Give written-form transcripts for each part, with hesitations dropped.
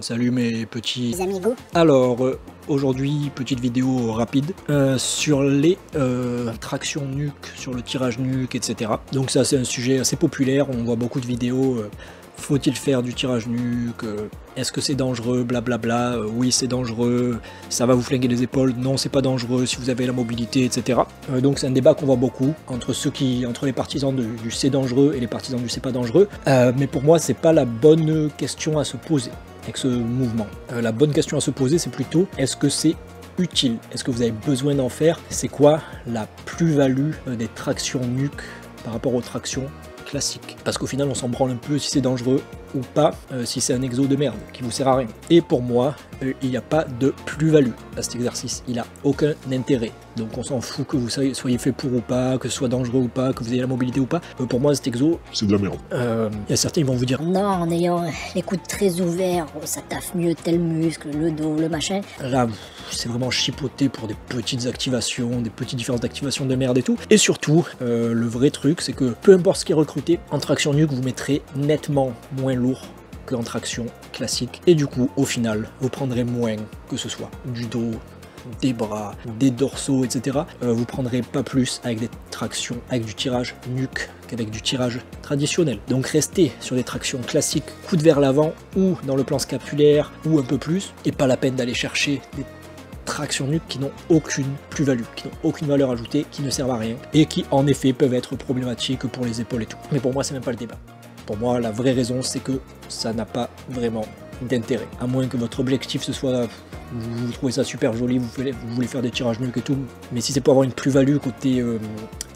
Salut mes petits amigos. Alors aujourd'hui petite vidéo rapide sur les tractions nuque, sur le tirage nuque, etc. Donc ça c'est un sujet assez populaire, on voit beaucoup de vidéos. Faut-il faire du tirage nuque? Est-ce que c'est dangereux? Blablabla. Oui, c'est dangereux. Ça va vous flinguer les épaules. Non, c'est pas dangereux si vous avez la mobilité, etc. Donc c'est un débat qu'on voit beaucoup entre les partisans du c'est dangereux et les partisans du c'est pas dangereux. Mais pour moi, c'est pas la bonne question à se poser avec ce mouvement. La bonne question à se poser, c'est plutôt est-ce que c'est utile? Est-ce que vous avez besoin d'en faire? C'est quoi la plus-value des tractions nuque par rapport aux tractions classique, parce qu'au final on s'en branle un peu si c'est dangereux ou pas, si c'est un exo de merde qui vous sert à rien. Et pour moi, il n'y a pas de plus-value à cet exercice, il n'a aucun intérêt. Donc on s'en fout que vous soyez fait pour ou pas, que ce soit dangereux ou pas, que vous ayez la mobilité ou pas. Pour moi cet exo, c'est de la merde. Il y a certains qui vont vous dire non, en ayant les coudes très ouverts, ça taffe mieux tel muscle, le dos, le machin. Là, c'est vraiment chipoté pour des petites activations, des petites différences d'activation de merde et tout. Et surtout, le vrai truc, c'est que peu importe ce qui est recruté, en traction nuque, vous mettrez nettement moins lourd qu'en traction classique. Et du coup, au final, vous prendrez moins, que ce soit du dos, des bras, des dorsaux, etc. Vous prendrez pas plus avec des tractions, avec du tirage nuque qu'avec du tirage traditionnel. Donc restez sur des tractions classiques, coude vers l'avant ou dans le plan scapulaire ou un peu plus, et pas la peine d'aller chercher des tractions nuque qui n'ont aucune plus-value, qui n'ont aucune valeur ajoutée, qui ne servent à rien et qui en effet peuvent être problématiques pour les épaules et tout. Mais pour moi c'est même pas le débat. Pour moi la vraie raison c'est que ça n'a pas vraiment d'intérêt. À moins que votre objectif ce soit, vous trouvez ça super joli, vous voulez faire des tirages nuque et tout, mais si c'est pour avoir une plus-value côté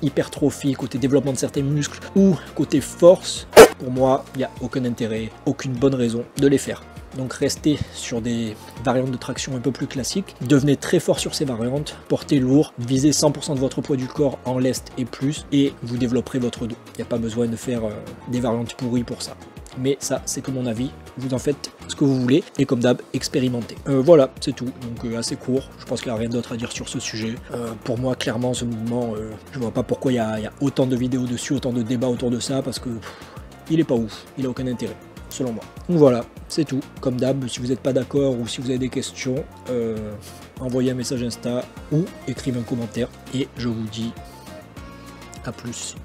hypertrophie, côté développement de certains muscles ou côté force, pour moi il n'y a aucun intérêt, aucune bonne raison de les faire. Donc restez sur des variantes de traction un peu plus classiques, devenez très fort sur ces variantes, portez lourd, visez 100% de votre poids du corps en lest et plus, et vous développerez votre dos. Il n'y a pas besoin de faire des variantes pourries pour ça. Mais ça, c'est que mon avis, vous en faites ce que vous voulez, et comme d'hab, expérimentez. Voilà, c'est tout, donc assez court, je pense qu'il n'y a rien d'autre à dire sur ce sujet. Pour moi, clairement, ce mouvement, je vois pas pourquoi il y a autant de vidéos dessus, autant de débats autour de ça, parce que il est pas ouf, il a aucun intérêt. Selon moi. Donc voilà, c'est tout. Comme d'hab, si vous n'êtes pas d'accord ou si vous avez des questions, envoyez un message Insta ou écrivez un commentaire et je vous dis à plus.